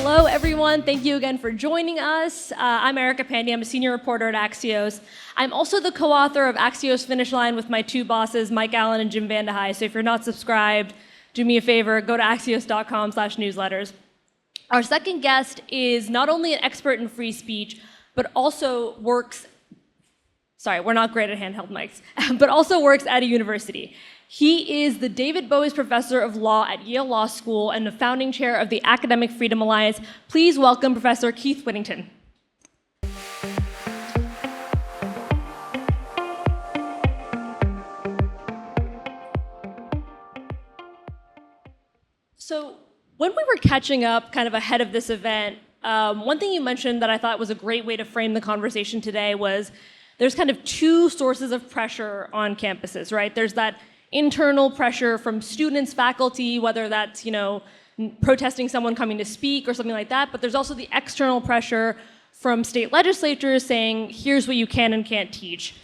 Hello, everyone. Thank you again for joining us. I'm Erica Pandey. I'm a senior reporter at Axios. I'm also the co-author of Axios Finish Line with my two bosses, Mike Allen and Jim Vandehei. So if you're not subscribed, do me a favor, go to axios.com/newsletters. Our second guest is not only an expert in free speech, but also works, sorry, we're not great at handheld mics, but also works at a university. He is the David Bowie Professor of Law at Yale Law School and the founding chair of the Academic Freedom Alliance. Please welcome Professor Keith Whittington. So when we were catching up kind of ahead of this event, one thing you mentioned that I thought was a great way to frame the conversation today was there's kind of two sources of pressure on campuses, right? There's that internal pressure from students, faculty, whether that's, protesting someone coming to speak or something like that, but there's also the external pressure from state legislators saying, here's what you can and can't teach.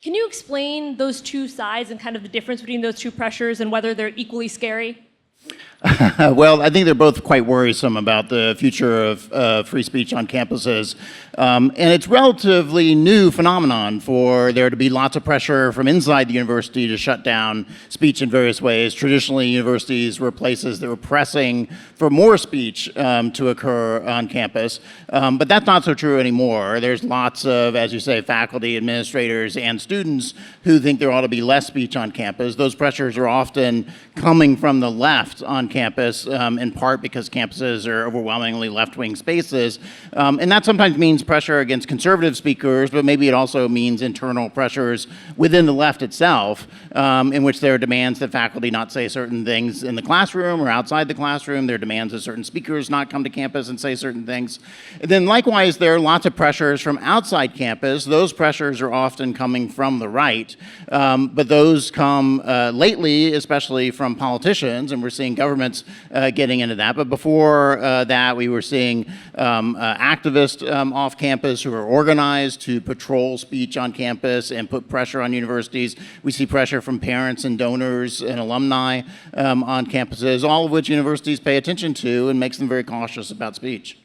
Can you explain those two sides and kind of the difference between those two pressures and whether they're equally scary? Well, I think they're both quite worrisome about the future of free speech on campuses. And it's a relatively new phenomenon for there to be lots of pressure from inside the university to shut down speech in various ways. Traditionally, universities were places that were pressing for more speech to occur on campus. But that's not so true anymore. There's lots of, as you say, faculty, administrators, and students who think there ought to be less speech on campus. Those pressures are often coming from the left on campus, in part because campuses are overwhelmingly left-wing spaces. And that sometimes means pressure against conservative speakers, but maybe it also means internal pressures within the left itself, in which there are demands that faculty not say certain things in the classroom or outside the classroom. There are demands that certain speakers not come to campus and say certain things. And then likewise, there are lots of pressures from outside campus. Those pressures are often coming from the right, but those come lately, especially from politicians, and we're seeing governments getting into that. But before that, we were seeing activists off campus who are organized to patrol speech on campus and put pressure on universities. We see pressure from parents and donors and alumni on campuses, all of which universities pay attention to and makes them very cautious about speech.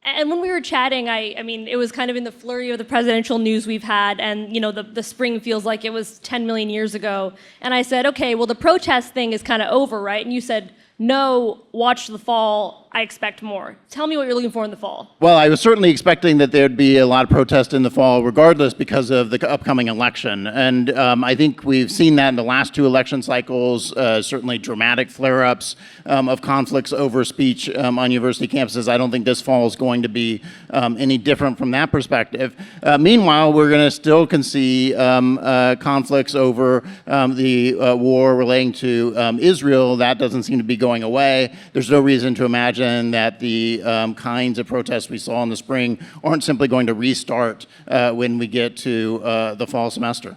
And when we were chatting, I mean, it was kind of in the flurry of the presidential news we've had, and the spring feels like it was 10 million years ago. And I said, okay, well, the protest thing is kind of over, right? And you said, no, watch the fall, I expect more. Tell me what you're looking for in the fall. Well, I was certainly expecting that there'd be a lot of protest in the fall regardless because of the upcoming election. And I think we've seen that in the last two election cycles, certainly dramatic flare-ups of conflicts over speech on university campuses. I don't think this fall is going to be any different from that perspective. Meanwhile, we're going to still see conflicts over the war relating to Israel. That doesn't seem to be going away. There's no reason to imagine that the kinds of protests we saw in the spring aren't simply going to restart when we get to the fall semester.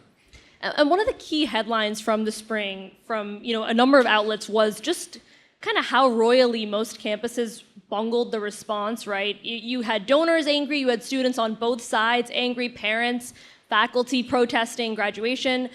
And one of the key headlines from the spring from a number of outlets was just kind of how royally most campuses bungled the response, right? You had donors angry, you had students on both sides angry, parents, faculty protesting graduation.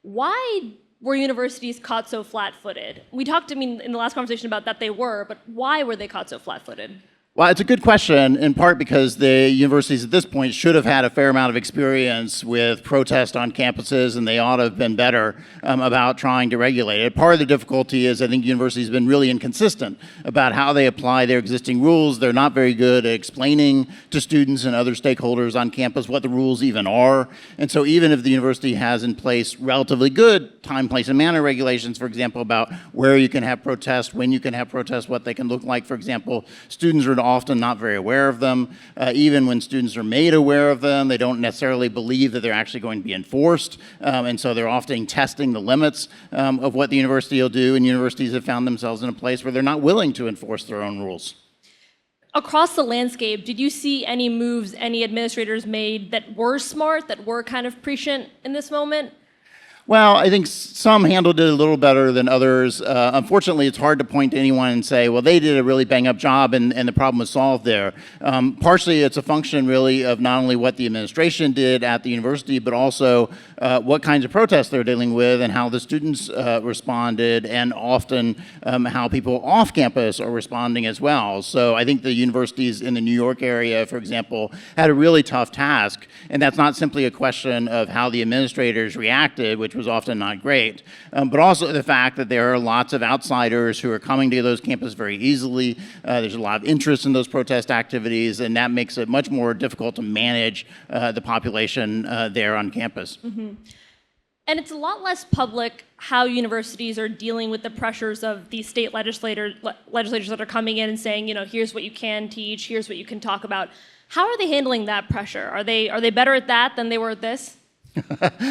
Why were universities caught so flat-footed? We talked, in the last conversation about that they were, but why were they caught so flat-footed? Well, it's a good question, in part because the universities at this point should have had a fair amount of experience with protest on campuses, and they ought to have been better about trying to regulate it. Part of the difficulty is I think universities have been really inconsistent about how they apply their existing rules. They're not very good at explaining to students and other stakeholders on campus what the rules even are. And so even if the university has in place relatively good time, place, and manner regulations, for example, about where you can have protests, when you can have protests, what they can look like, for example, students are often not very aware of them. Even when students are made aware of them, they don't necessarily believe that they're actually going to be enforced. And so they're often testing the limits of what the university will do, and universities have found themselves in a place where they're not willing to enforce their own rules. Across the landscape, did you see any moves any administrators made that were smart, that were kind of prescient in this moment? Well, I think some handled it a little better than others. Unfortunately, it's hard to point to anyone and say, well, they did a really bang-up job and the problem was solved there. Partially, it's a function really of not only what the administration did at the university, but also what kinds of protests they're dealing with and how the students responded, and often how people off campus are responding as well. So I think the universities in the New York area, for example, had a really tough task, and that's not simply a question of how the administrators reacted, which was often not great, but also the fact that there are lots of outsiders who are coming to those campuses very easily. There's a lot of interest in those protest activities, and that makes it much more difficult to manage the population there on campus. Mm-hmm. And it's a lot less public how universities are dealing with the pressures of these state legislators that are coming in and saying, here's what you can teach, here's what you can talk about. How are they handling that pressure? Are they better at that than they were at this?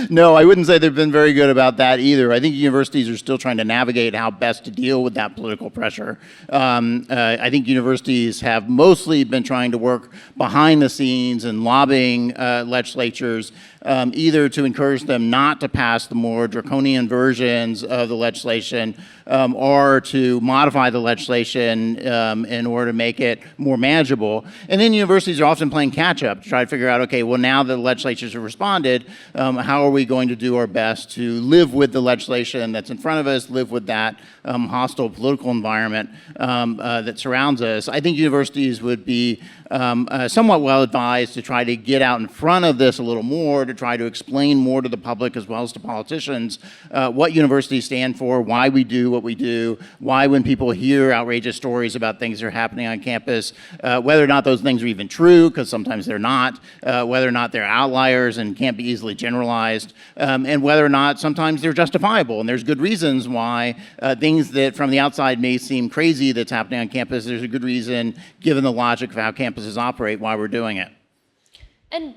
No, I wouldn't say they've been very good about that either. I think universities are still trying to navigate how best to deal with that political pressure. I think universities have mostly been trying to work behind the scenes and lobbying legislatures, either to encourage them not to pass the more draconian versions of the legislation, or to modify the legislation in order to make it more manageable. And then universities are often playing catch-up to try to figure out, okay, well, now the legislatures have responded, how are we going to do our best to live with the legislation that's in front of us, live with that hostile political environment that surrounds us? I think universities would be somewhat well advised to try to get out in front of this a little more, to try to explain more to the public as well as to politicians what universities stand for, why we do what we do, why when people hear outrageous stories about things that are happening on campus, whether or not those things are even true, because sometimes they're not, whether or not they're outliers and can't be easily generalized, and whether or not sometimes they're justifiable. And there's good reasons why things that from the outside may seem crazy that's happening on campus, there's a good reason, given the logic of how campuses operate, why we're doing it. And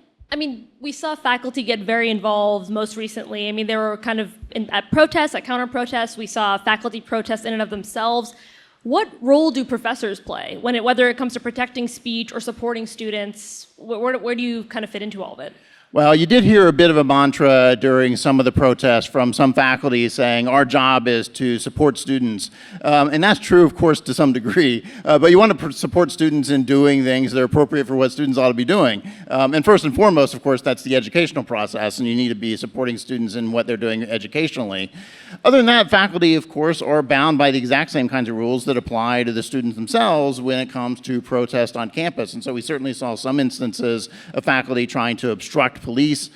we saw faculty get very involved most recently. There were kind of at protests, at counter-protests, we saw faculty protest in and of themselves. What role do professors play whether it comes to protecting speech or supporting students? Where do you kind of fit into all of it? Well, you did hear a bit of a mantra during some of the protests from some faculty saying our job is to support students. And that's true, of course, to some degree. But you want to support students in doing things that are appropriate for what students ought to be doing. And first and foremost, of course, that's the educational process, and you need to be supporting students in what they're doing educationally. Other than that, faculty, of course, are bound by the exact same kinds of rules that apply to the students themselves when it comes to protest on campus. And so we certainly saw some instances of faculty trying to obstruct police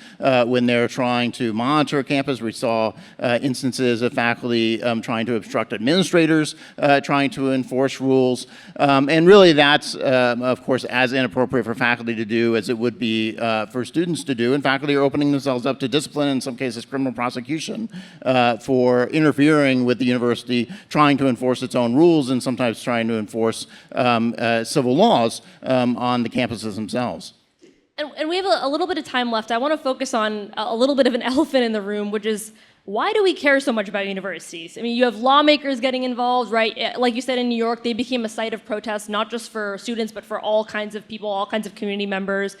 when they're trying to monitor a campus. We saw instances of faculty trying to obstruct administrators, trying to enforce rules. And really that's, of course, as inappropriate for faculty to do as it would be for students to do. And faculty are opening themselves up to discipline, in some cases criminal prosecution, for interfering with the university, trying to enforce its own rules, and sometimes trying to enforce civil laws on the campuses themselves. And we have a little bit of time left. I want to focus on a little bit of an elephant in the room, which is, why do we care so much about universities? You have lawmakers getting involved, right? Like you said, in New York, they became a site of protest, not just for students, but for all kinds of people, all kinds of community members.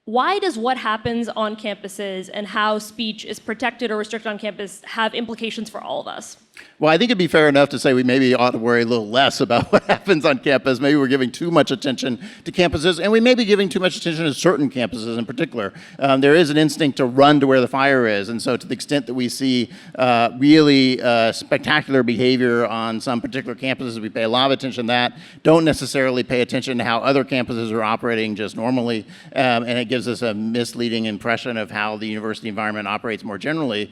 Why does what happens on campuses and how speech is protected or restricted on campus have implications for all of us? Well, I think it'd be fair enough to say we maybe ought to worry a little less about what happens on campus. Maybe we're giving too much attention to campuses, and we may be giving too much attention to certain campuses in particular. There is an instinct to run to where the fire is, and so to the extent that we see really spectacular behavior on some particular campuses, we pay a lot of attention to that, don't necessarily pay attention to how other campuses are operating just normally, and it gives us a misleading impression of how the university environment operates more generally.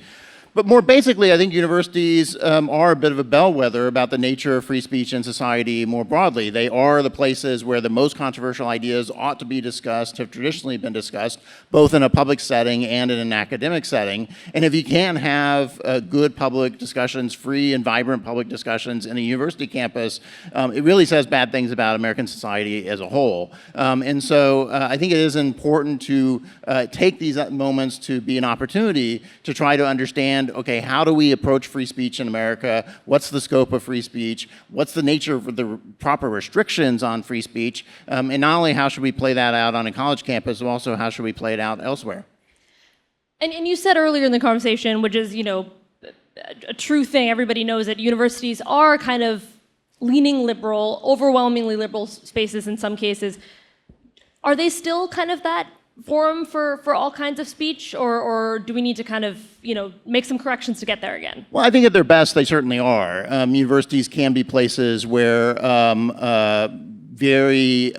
But more basically, I think universities are a bit of a bellwether about the nature of free speech in society more broadly. They are the places where the most controversial ideas ought to be discussed, have traditionally been discussed, both in a public setting and in an academic setting. And if you can't have good public discussions, free and vibrant public discussions in a university campus, it really says bad things about American society as a whole. And so I think it is important to take these moments to be an opportunity to try to understand, okay, how do we approach free speech in America? What's the scope of free speech? What's the nature of the proper restrictions on free speech? And not only how should we play that out on a college campus, but also how should we play it out elsewhere? And you said earlier in the conversation, which is, a true thing, everybody knows that universities are kind of leaning liberal, overwhelmingly liberal spaces in some cases. Are they still kind of that forum for all kinds of speech, or do we need to kind of, make some corrections to get there again? Well, I think at their best, they certainly are. Universities can be places where very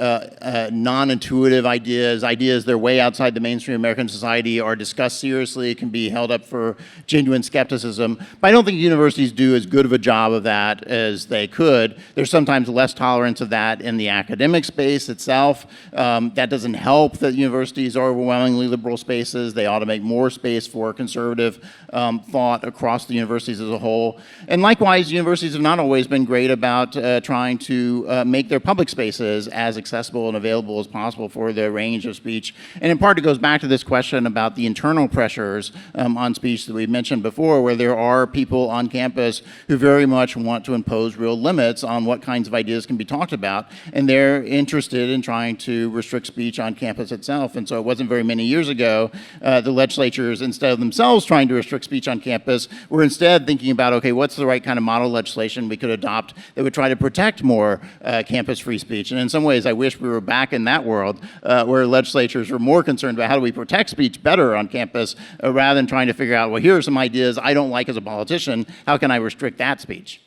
non-intuitive ideas that are way outside the mainstream American society are discussed seriously, can be held up for genuine skepticism. But I don't think universities do as good of a job of that as they could. There's sometimes less tolerance of that in the academic space itself. That doesn't help that universities are overwhelmingly liberal spaces. They ought to make more space for conservative thought across the universities as a whole. And likewise, universities have not always been great about trying to make their public spaces as accessible and available as possible for the range of speech. And in part, it goes back to this question about the internal pressures on speech that we mentioned before, where there are people on campus who very much want to impose real limits on what kinds of ideas can be talked about, and they're interested in trying to restrict speech on campus itself. And so it wasn't very many years ago, the legislatures, instead of themselves trying to restrict speech on campus, were instead thinking about, okay, what's the right kind of model legislation we could adopt that would try to protect more campus free speech. And in some ways, I wish we were back in that world where legislatures were more concerned about how do we protect speech better on campus rather than trying to figure out, well, here are some ideas I don't like as a politician. How can I restrict that speech?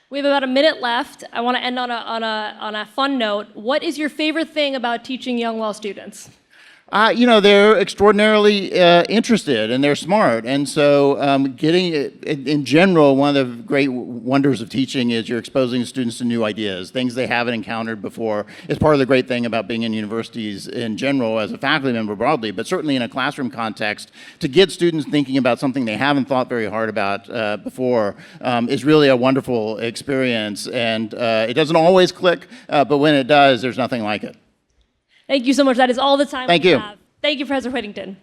We have about a minute left. I want to end on a fun note. What is your favorite thing about teaching young law students? They're extraordinarily interested and they're smart. And so in general, one of the great wonders of teaching is you're exposing students to new ideas, things they haven't encountered before. It's part of the great thing about being in universities in general as a faculty member broadly, but certainly in a classroom context, to get students thinking about something they haven't thought very hard about before is really a wonderful experience. And it doesn't always click, but when it does, there's nothing like it. Thank you so much. That is all the time we have. Thank you, Professor Whittington.